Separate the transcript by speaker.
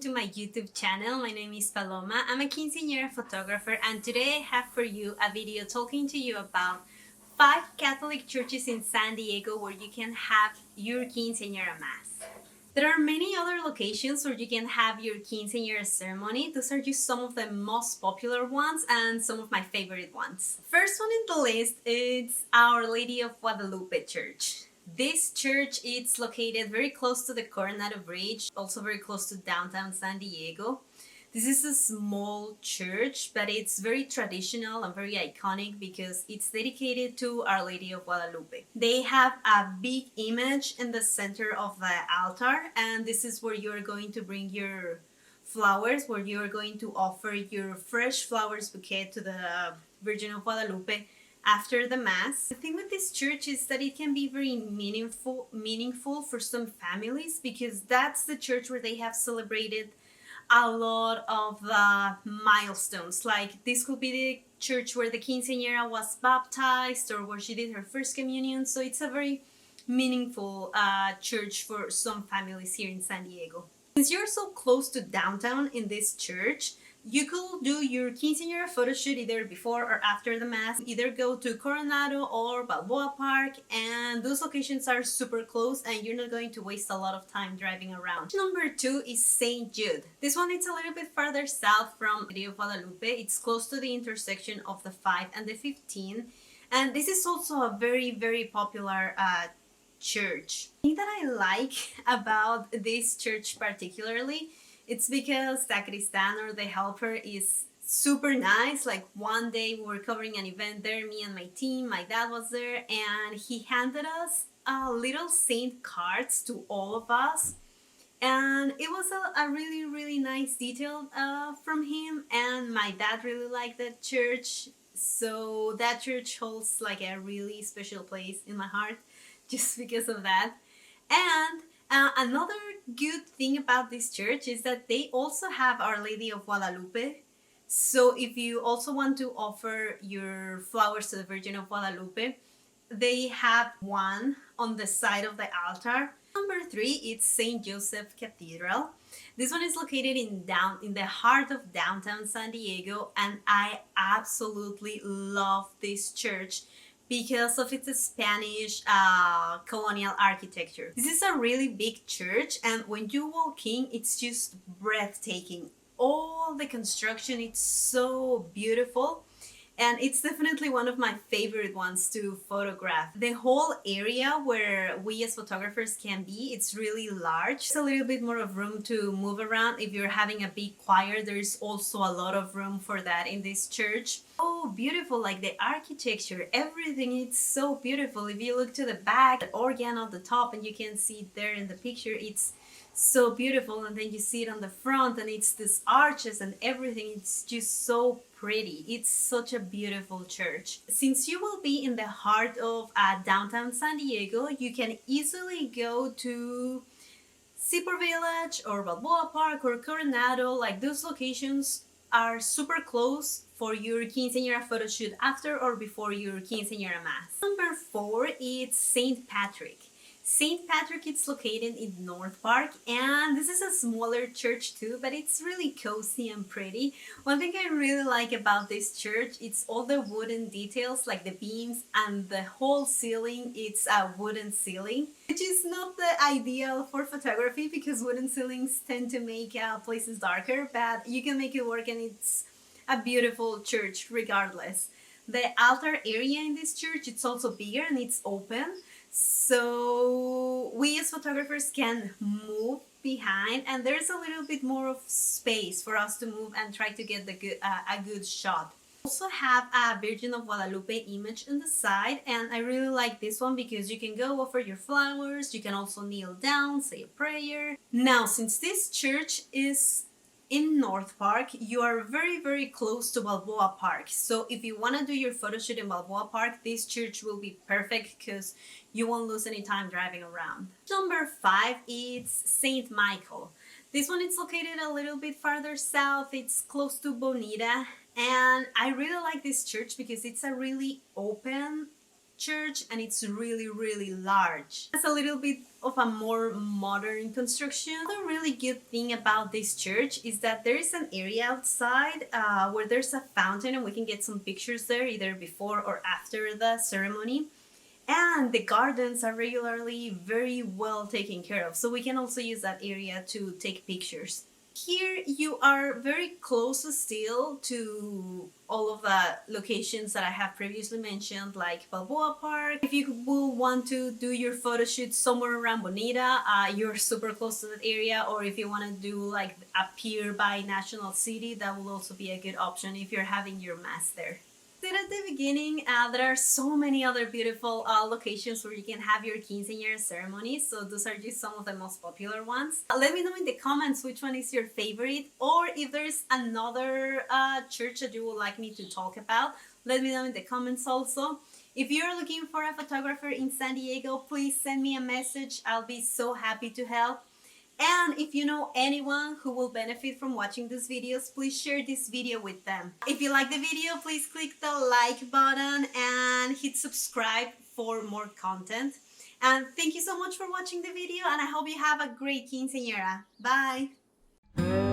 Speaker 1: to my YouTube channel. My name is Paloma. I'm a quinceañera photographer, and today I have for you a video talking to you about 5 Catholic churches in San Diego where you can have your Quinceanera Mass. There are many other locations where you can have your quinceañera ceremony. Those are just some of the most popular ones and some of my favorite ones. First one in the list is Our Lady of Guadalupe Church. This church is located very close to the Coronado Bridge, also very close to downtown San Diego. This is a small church, but it's very traditional and very iconic because it's dedicated to Our Lady of Guadalupe. They have a big image in the center of the altar, and this is where you're going to bring your flowers, where you're going to offer your fresh flowers bouquet to the Virgin of Guadalupe after the Mass. The thing with this church is that it can be very meaningful for some families because that's the church where they have celebrated a lot of the milestones. Like this could be the church where the quinceañera was baptized or where she did her first communion. So it's a very meaningful church for some families here in San Diego. Since you're so close to downtown in this church, you could do your quinceañera photo shoot either before or after the Mass. Either go to Coronado or Balboa Park, and those locations are super close and you're not going to waste a lot of time driving around. Number 2 is St. Jude. This one is a little bit farther south from Rio of Guadalupe. It's close to the intersection of the 5 and the 15, and this is also a very popular church. The thing that I like about this church particularly, it's because the sacristan or the helper is super nice. Like one day we were covering an event there, me and my team, my dad was there, and he handed us little saint cards to all of us. And it was a really nice detail from him, and my dad really liked that church. So that church holds like a really special place in my heart just because of that. And another good thing about this church is that they also have Our Lady of Guadalupe. So if you also want to offer your flowers to the Virgin of Guadalupe, they have one on the side of the altar. Number 3, it's St. Joseph Cathedral. This one is located in the heart of downtown San Diego, and I absolutely love this church because of its Spanish colonial architecture. This is a really big church, and when you walk in, it's just breathtaking. All the construction, it's so beautiful, and it's definitely one of my favorite ones to photograph. The whole area where we as photographers can be, it's really large. It's a little bit more of room to move around. If you're having a big choir, there's also a lot of room for that in this church. Oh, beautiful, like the architecture, everything, it's so beautiful. If you look to the back, the organ on the top, and you can see it there in the picture, it's so beautiful. And then you see it on the front, and it's these arches and everything, it's just so pretty. It's such a beautiful church. Since you will be in the heart of downtown San Diego, you can easily go to Zipper Village or Balboa Park or Coronado. Like those locations are super close for your quinceañera photo shoot after or before your quinceañera Mass. Number 4 is St. Patrick. St. Patrick is located in North Park, and this is a smaller church too, but it's really cozy and pretty. One thing I really like about this church, it's all the wooden details, like the beams and the whole ceiling. It's a wooden ceiling, which is not the ideal for photography because wooden ceilings tend to make places darker, but you can make it work, and it's a beautiful church regardless. The altar area in this church, it's also bigger and it's open. So we as photographers can move behind, and there's a little bit more of space for us to move and try to get a good shot. Also have a Virgin of Guadalupe image on the side, and I really like this one because you can go offer your flowers, you can also kneel down, say a prayer. Now, since this church is in North Park, you are very close to Balboa Park. So if you want to do your photo shoot in Balboa Park, this church will be perfect because you won't lose any time driving around. Number 5 is St. Michael. This one is located a little bit farther south. It's close to Bonita, and I really like this church because it's a really open church and it's really large. It's a little bit of a more modern construction. Another really good thing about this church is that there is an area outside where there's a fountain and we can get some pictures there either before or after the ceremony. And the gardens are regularly very well taken care of, so we can also use that area to take pictures. Here you are very close still to all of the locations that I have previously mentioned, like Balboa Park. If you will want to do your photo shoot somewhere around Bonita, you're super close to that area. Or if you want to do like a pier by National City, that will also be a good option if you're having your mass there. Said at the beginning, there are so many other beautiful locations where you can have your quinceañera ceremony, so those are just some of the most popular ones. Let me know in the comments which one is your favorite, or if there's another church that you would like me to talk about, let me know in the comments also. If you're looking for a photographer in San Diego, please send me a message. I'll be so happy to help. And if you know anyone who will benefit from watching these videos, please share this video with them. If you like the video, please click the like button and hit subscribe for more content. And thank you so much for watching the video, and I hope you have a great quinceañera. Bye!